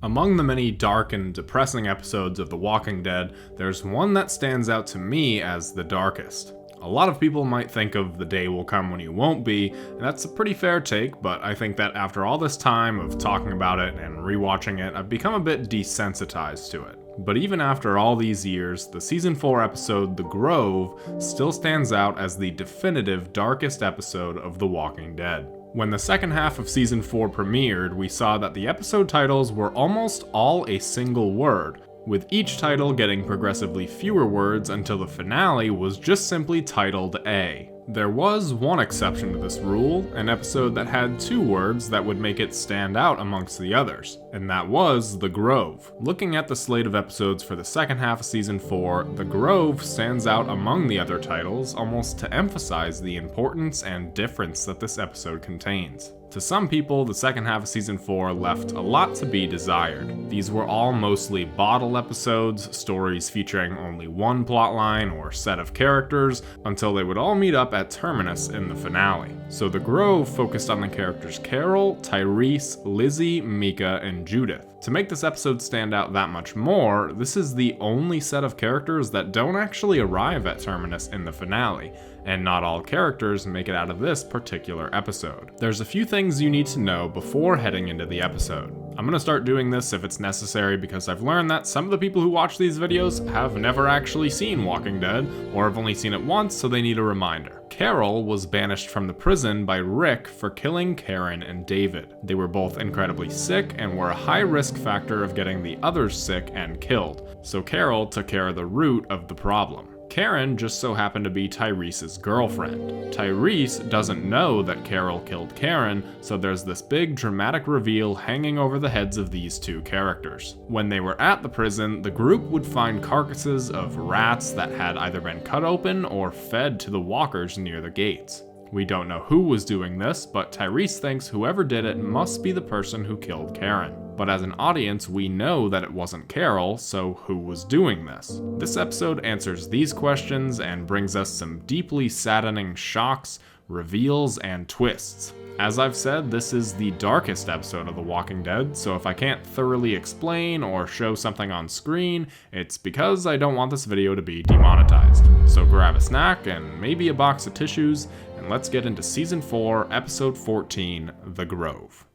Among the many dark and depressing episodes of The Walking Dead, there's one that stands out to me as the darkest. A lot of people might think of The Day Will Come When You Won't Be, and that's a pretty fair take, but I think that after all this time of talking about it and rewatching it, I've become a bit desensitized to it. But even after all these years, the Season 4 episode The Grove still stands out as the definitive darkest episode of The Walking Dead. When the second half of Season 4 premiered, we saw that the episode titles were almost all a single word, with each title getting progressively fewer words until the finale was just simply titled A. There was one exception to this rule, an episode that had 2 words that would make it stand out amongst the others, and that was The Grove. Looking at the slate of episodes for the second half of Season 4, The Grove stands out among the other titles almost to emphasize the importance and difference that this episode contains. To some people, the second half of Season 4 left a lot to be desired. These were all mostly bottle episodes, stories featuring only one plotline or set of characters, until they would all meet up at Terminus in the finale. So The Grove focused on the characters Carol, Tyrese, Lizzie, Mika, and Judith. To make this episode stand out that much more, this is the only set of characters that don't actually arrive at Terminus in the finale, and not all characters make it out of this particular episode. There's a few things you need to know before heading into the episode. I'm gonna start doing this if it's necessary because I've learned that some of the people who watch these videos have never actually seen Walking Dead, or have only seen it once, so they need a reminder. Carol was banished from the prison by Rick for killing Karen and David. They were both incredibly sick and were a high risk factor of getting the others sick and killed, so Carol took care of the root of the problem. Karen just so happened to be Tyrese's girlfriend. Tyrese doesn't know that Carol killed Karen, so there's this big dramatic reveal hanging over the heads of these two characters. When they were at the prison, the group would find carcasses of rats that had either been cut open or fed to the walkers near the gates. We don't know who was doing this, but Tyrese thinks whoever did it must be the person who killed Karen. But as an audience, we know that it wasn't Carol, so who was doing this? This episode answers these questions and brings us some deeply saddening shocks, reveals, and twists. As I've said, this is the darkest episode of The Walking Dead, so if I can't thoroughly explain or show something on screen, it's because I don't want this video to be demonetized. So grab a snack and maybe a box of tissues, and let's get into Season 4, Episode 14, The Grove.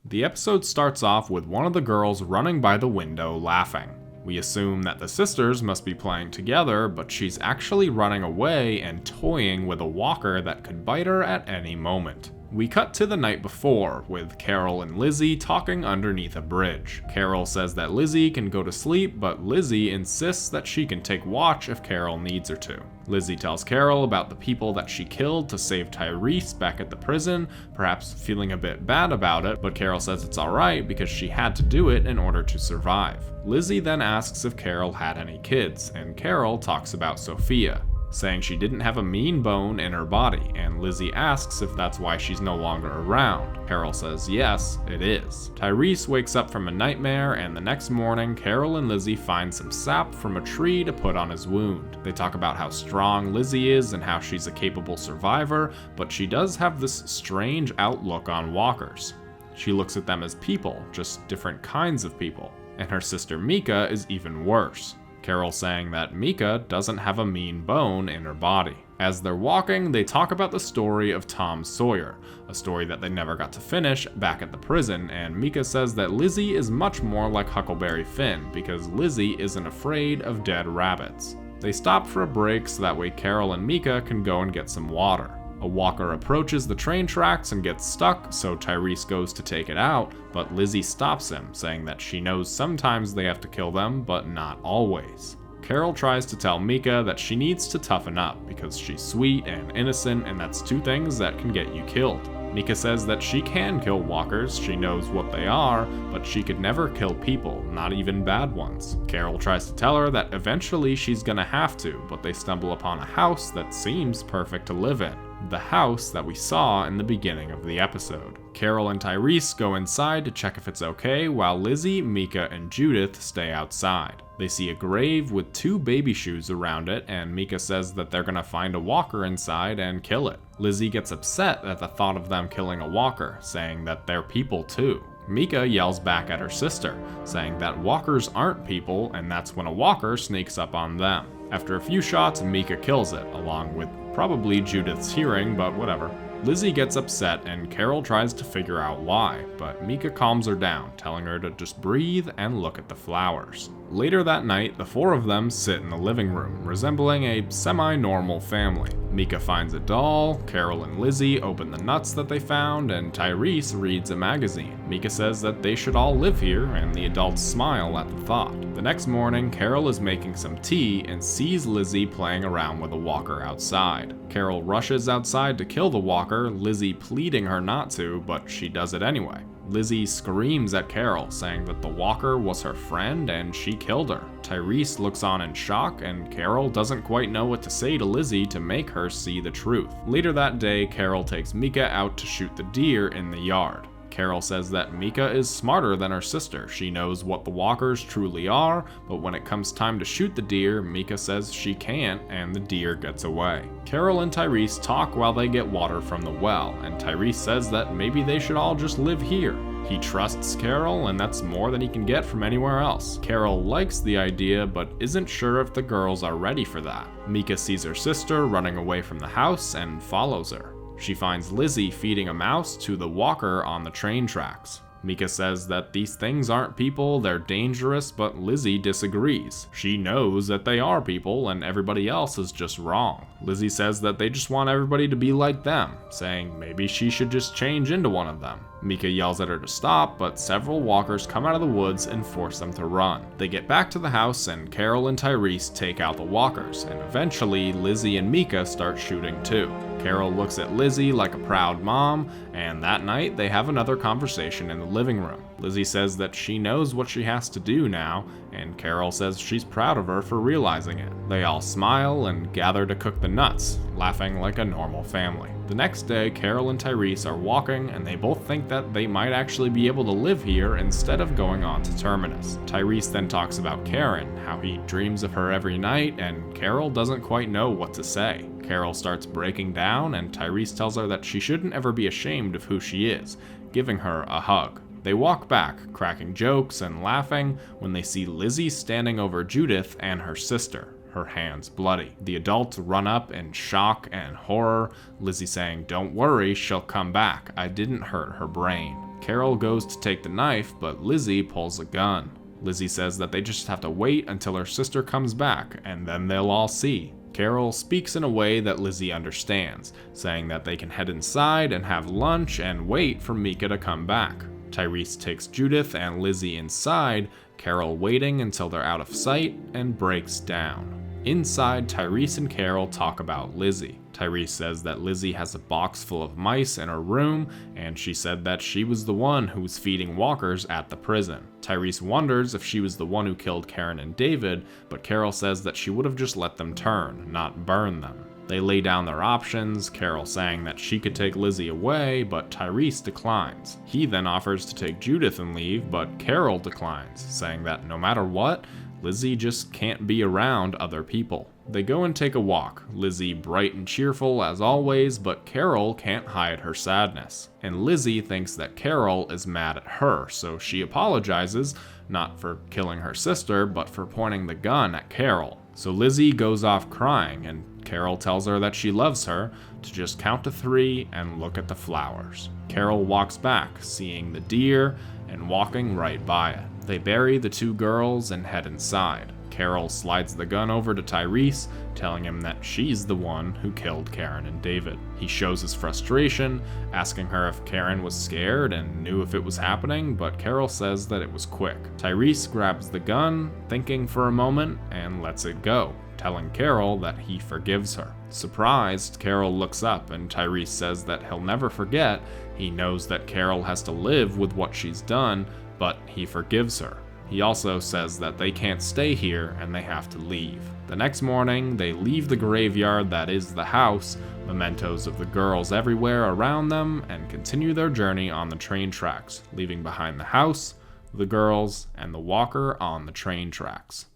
The episode starts off with one of the girls running by the window laughing. We assume that the sisters must be playing together, but she's actually running away and toying with a walker that could bite her at any moment. We cut to the night before, with Carol and Lizzie talking underneath a bridge. Carol says that Lizzie can go to sleep, but Lizzie insists that she can take watch if Carol needs her to. Lizzie tells Carol about the people that she killed to save Tyrese back at the prison, perhaps feeling a bit bad about it, but Carol says it's alright because she had to do it in order to survive. Lizzie then asks if Carol had any kids, and Carol talks about Sophia, saying she didn't have a mean bone in her body, and Lizzie asks if that's why she's no longer around. Carol says yes, it is. Tyrese wakes up from a nightmare, and the next morning, Carol and Lizzie find some sap from a tree to put on his wound. They talk about how strong Lizzie is and how she's a capable survivor, but she does have this strange outlook on walkers. She looks at them as people, just different kinds of people, and her sister Mika is even worse. Carol saying that Mika doesn't have a mean bone in her body. As they're walking, they talk about the story of Tom Sawyer, a story that they never got to finish back at the prison, and Mika says that Lizzie is much more like Huckleberry Finn because Lizzie isn't afraid of dead rabbits. They stop for a break so that way Carol and Mika can go and get some water. A walker approaches the train tracks and gets stuck, so Tyrese goes to take it out, but Lizzie stops him, saying that she knows sometimes they have to kill them, but not always. Carol tries to tell Mika that she needs to toughen up because she's sweet and innocent, and that's 2 things that can get you killed. Mika says that she can kill walkers, she knows what they are, but she could never kill people, not even bad ones. Carol tries to tell her that eventually she's gonna have to, but they stumble upon a house that seems perfect to live in. the house that we saw in the beginning of the episode. Carol and Tyrese go inside to check if it's okay, while Lizzie, Mika, and Judith stay outside. They see a grave with 2 baby shoes around it, and Mika says that they're gonna find a walker inside and kill it. Lizzie gets upset at the thought of them killing a walker, saying that they're people too. Mika yells back at her sister, saying that walkers aren't people, and that's when a walker sneaks up on them. After a few shots, Mika kills it, along with probably Judith's hearing, but whatever. Lizzie gets upset and Carol tries to figure out why, but Mika calms her down, telling her to just breathe and look at the flowers. Later that night, the 4 of them sit in the living room, resembling a semi-normal family. Mika finds a doll, Carol and Lizzie open the nuts that they found, and Tyrese reads a magazine. Mika says that they should all live here, and the adults smile at the thought. The next morning, Carol is making some tea and sees Lizzie playing around with a walker outside. Carol rushes outside to kill the walker, Lizzie pleading her not to, but she does it anyway. Lizzie screams at Carol, saying that the walker was her friend and she killed her. Tyrese looks on in shock, and Carol doesn't quite know what to say to Lizzie to make her see the truth. Later that day, Carol takes Mika out to shoot the deer in the yard. Carol says that Mika is smarter than her sister. She knows what the walkers truly are, but when it comes time to shoot the deer, Mika says she can't, and the deer gets away. Carol and Tyrese talk while they get water from the well, and Tyrese says that maybe they should all just live here. He trusts Carol, and that's more than he can get from anywhere else. Carol likes the idea, but isn't sure if the girls are ready for that. Mika sees her sister running away from the house and follows her. She finds Lizzie feeding a mouse to the walker on the train tracks. Mika says that these things aren't people, they're dangerous, but Lizzie disagrees. She knows that they are people and everybody else is just wrong. Lizzie says that they just want everybody to be like them, saying maybe she should just change into one of them. Mika yells at her to stop, but several walkers come out of the woods and force them to run. They get back to the house and Carol and Tyrese take out the walkers, and eventually Lizzie and Mika start shooting too. Carol looks at Lizzie like a proud mom, and that night they have another conversation in the living room. Lizzie says that she knows what she has to do now, and Carol says she's proud of her for realizing it. They all smile and gather to cook the nuts, laughing like a normal family. The next day, Carol and Tyrese are walking, and they both think that they might actually be able to live here instead of going on to Terminus. Tyrese then talks about Karen, how he dreams of her every night, and Carol doesn't quite know what to say. Carol starts breaking down, and Tyrese tells her that she shouldn't ever be ashamed of who she is, giving her a hug. They walk back, cracking jokes and laughing, when they see Lizzie standing over Judith and her sister, her hands bloody. The adults run up in shock and horror, Lizzie saying, "Don't worry, she'll come back. I didn't hurt her brain." Carol goes to take the knife, but Lizzie pulls a gun. Lizzie says that they just have to wait until her sister comes back, and then they'll all see. Carol speaks in a way that Lizzie understands, saying that they can head inside and have lunch and wait for Mika to come back. Tyrese takes Judith and Lizzie inside, Carol waiting until they're out of sight, and breaks down. Inside, Tyrese and Carol talk about Lizzie. Tyrese says that Lizzie has a box full of mice in her room, and she said that she was the one who was feeding walkers at the prison. Tyrese wonders if she was the one who killed Karen and David, but Carol says that she would have just let them turn, not burn them. They lay down their options, Carol saying that she could take Lizzie away, but Tyrese declines. He then offers to take Judith and leave, but Carol declines, saying that no matter what, Lizzie just can't be around other people. They go and take a walk, Lizzie bright and cheerful as always, but Carol can't hide her sadness. And Lizzie thinks that Carol is mad at her, so she apologizes, not for killing her sister, but for pointing the gun at Carol. So Lizzie goes off crying, and Carol tells her that she loves her, to just count to 3 and look at the flowers. Carol walks back, seeing the deer, and walking right by it. They bury the 2 girls and head inside. Carol slides the gun over to Tyrese, telling him that she's the one who killed Karen and David. He shows his frustration, asking her if Karen was scared and knew if it was happening, but Carol says that it was quick. Tyrese grabs the gun, thinking for a moment, and lets it go, telling Carol that he forgives her. Surprised, Carol looks up and Tyrese says that he'll never forget. He knows that Carol has to live with what she's done, but he forgives her. He also says that they can't stay here and they have to leave. The next morning, they leave the graveyard that is the house, mementos of the girls everywhere around them, and continue their journey on the train tracks, leaving behind the house, the girls, and the walker on the train tracks.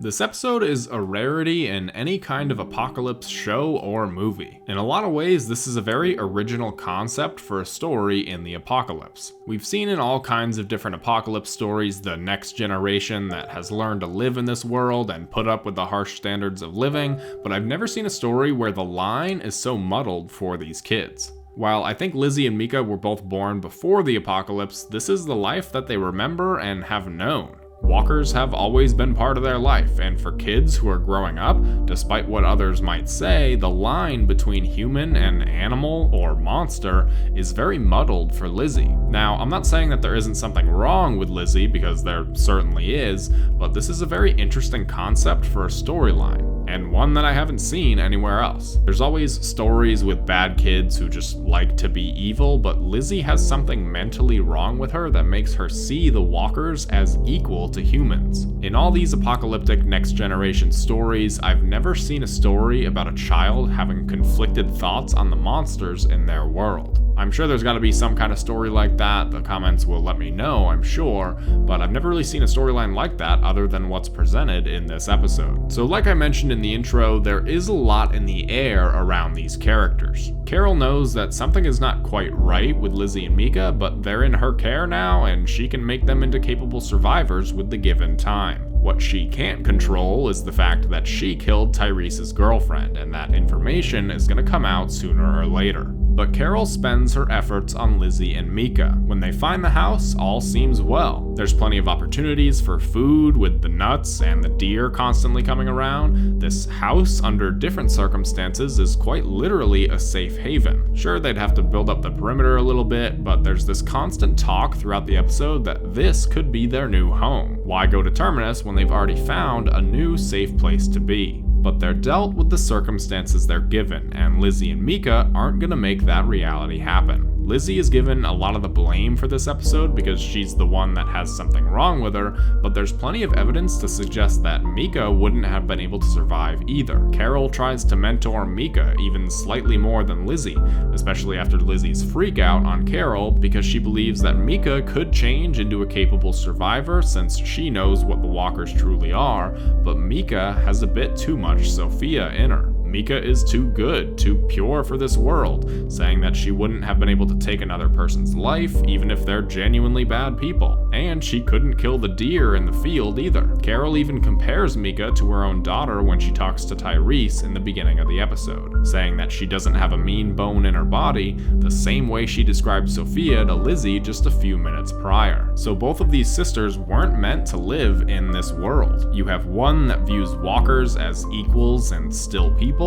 This episode is a rarity in any kind of apocalypse show or movie. In a lot of ways, this is a very original concept for a story in the apocalypse. We've seen in all kinds of different apocalypse stories the next generation that has learned to live in this world and put up with the harsh standards of living, but I've never seen a story where the line is so muddled for these kids. While I think Lizzie and Mika were both born before the apocalypse, this is the life that they remember and have known. Walkers have always been part of their life, and for kids who are growing up, despite what others might say, the line between human and animal or monster is very muddled for Lizzie. Now, I'm not saying that there isn't something wrong with Lizzie, because there certainly is, but this is a very interesting concept for a storyline, and one that I haven't seen anywhere else. There's always stories with bad kids who just like to be evil, but Lizzie has something mentally wrong with her that makes her see the walkers as equal to humans. In all these apocalyptic next generation stories, I've never seen a story about a child having conflicted thoughts on the monsters in their world. I'm sure there's gotta be some kind of story like that. The comments will let me know, I'm sure, but I've never really seen a storyline like that other than what's presented in this episode. So like I mentioned in the intro, there is a lot in the air around these characters. Carol knows that something is not quite right with Lizzie and Mika, but they're in her care now, and she can make them into capable survivors with the given time. What she can't control is the fact that she killed Tyrese's girlfriend, and that information is gonna come out sooner or later. But Carol spends her efforts on Lizzie and Mika. When they find the house, all seems well. There's plenty of opportunities for food with the nuts and the deer constantly coming around. This house, under different circumstances, is quite literally a safe haven. Sure, they'd have to build up the perimeter a little bit, but there's this constant talk throughout the episode that this could be their new home. Why go to Terminus when they've already found a new safe place to be? But they're dealt with the circumstances they're given, and Lizzie and Mika aren't gonna make that reality happen. Lizzie is given a lot of the blame for this episode because she's the one that has something wrong with her, but there's plenty of evidence to suggest that Mika wouldn't have been able to survive either. Carol tries to mentor Mika even slightly more than Lizzie, especially after Lizzie's freak out on Carol because she believes that Mika could change into a capable survivor since she knows what the walkers truly are, but Mika has a bit too much Sophia in her. Mika is too good, too pure for this world, saying that she wouldn't have been able to take another person's life, even if they're genuinely bad people. And she couldn't kill the deer in the field either. Carol even compares Mika to her own daughter when she talks to Tyrese in the beginning of the episode, saying that she doesn't have a mean bone in her body, the same way she described Sophia to Lizzie just a few minutes prior. So both of these sisters weren't meant to live in this world. You have one that views walkers as equals and still people,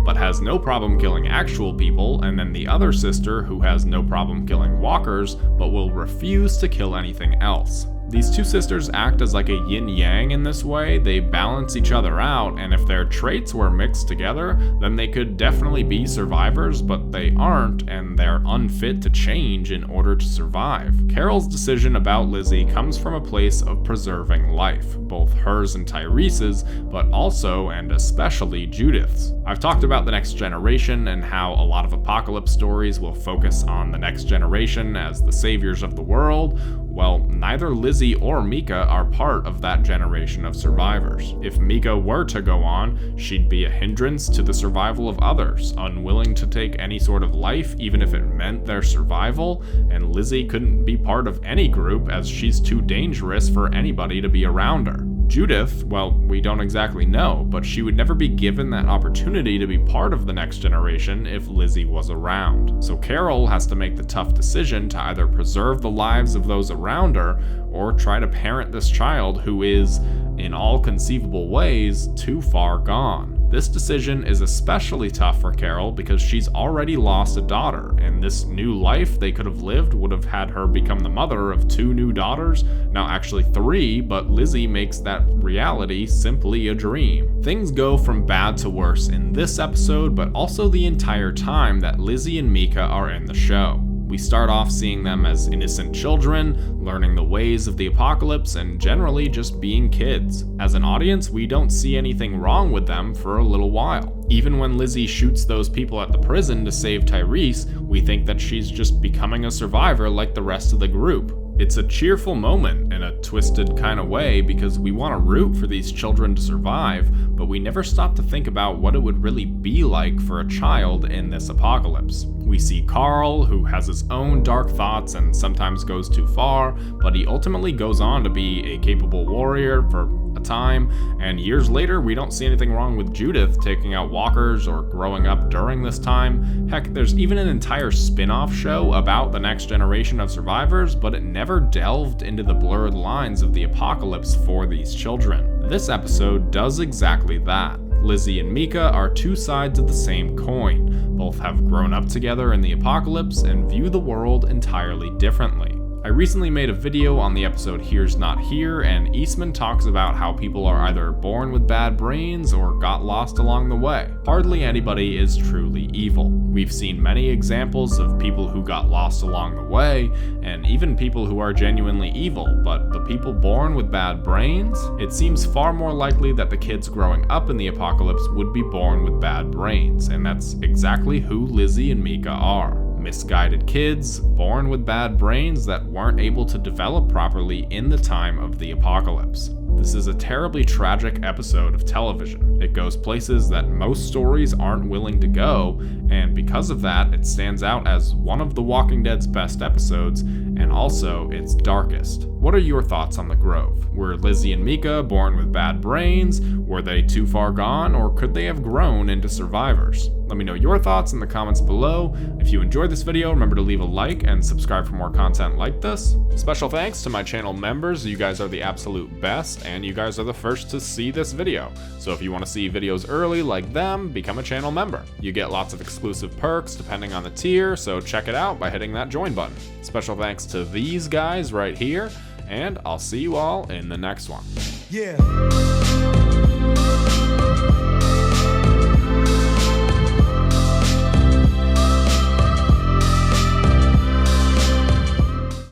but has no problem killing actual people, and then the other sister who has no problem killing walkers, but will refuse to kill anything else. These two sisters act as like a yin-yang in this way. They balance each other out, and if their traits were mixed together, then they could definitely be survivors, but they aren't, and they're unfit to change in order to survive. Carol's decision about Lizzie comes from a place of preserving life, both hers and Tyrese's, but also and especially Judith's. I've talked about the next generation and how a lot of apocalypse stories will focus on the next generation as the saviors of the world. Well, neither Lizzie or Mika are part of that generation of survivors. If Mika were to go on, she'd be a hindrance to the survival of others, unwilling to take any sort of life even if it meant their survival, and Lizzie couldn't be part of any group as she's too dangerous for anybody to be around her. Judith, well, we don't exactly know, but she would never be given that opportunity to be part of the next generation if Lizzie was around. So Carol has to make the tough decision to either preserve the lives of those around her or try to parent this child who is, in all conceivable ways, too far gone. This decision is especially tough for Carol because she's already lost a daughter, and this new life they could have lived would have had her become the mother of 2 new daughters, now actually 3, but Lizzie makes that reality simply a dream. Things go from bad to worse in this episode, but also the entire time that Lizzie and Mika are in the show. We start off seeing them as innocent children, learning the ways of the apocalypse, and generally just being kids. As an audience, we don't see anything wrong with them for a little while. Even when Lizzie shoots those people at the prison to save Tyrese, we think that she's just becoming a survivor like the rest of the group. It's a cheerful moment in a twisted kind of way because we want to root for these children to survive, but we never stop to think about what it would really be like for a child in this apocalypse. We see Carl, who has his own dark thoughts and sometimes goes too far, but he ultimately goes on to be a capable warrior for a time, and years later we don't see anything wrong with Judith taking out walkers or growing up during this time. Heck, there's even an entire spin-off show about the next generation of survivors, but it never delved into the blurred lines of the apocalypse for these children. This episode does exactly that. Lizzie and Mika are two sides of the same coin. Both have grown up together in the apocalypse and view the world entirely differently. I recently made a video on the episode Here's Not Here, and Eastman talks about how people are either born with bad brains or got lost along the way. Hardly anybody is truly evil. We've seen many examples of people who got lost along the way, and even people who are genuinely evil, but the people born with bad brains? It seems far more likely that the kids growing up in the apocalypse would be born with bad brains, and that's exactly who Lizzie and Mika are. Misguided kids, born with bad brains that weren't able to develop properly in the time of the apocalypse. This is a terribly tragic episode of television. It goes places that most stories aren't willing to go, and because of that, it stands out as one of The Walking Dead's best episodes, and also its darkest. What are your thoughts on The Grove? Were Lizzie and Mika born with bad brains? Were they too far gone, or could they have grown into survivors? Let me know your thoughts in the comments below. If you enjoyed this video, remember to leave a like and subscribe for more content like this. Special thanks to my channel members. You guys are the absolute best, and you guys are the first to see this video. So if you want to see videos early like them, become a channel member. You get lots of exclusive perks depending on the tier, so check it out by hitting that join button. Special thanks to these guys right here, and I'll see you all in the next one. Yeah.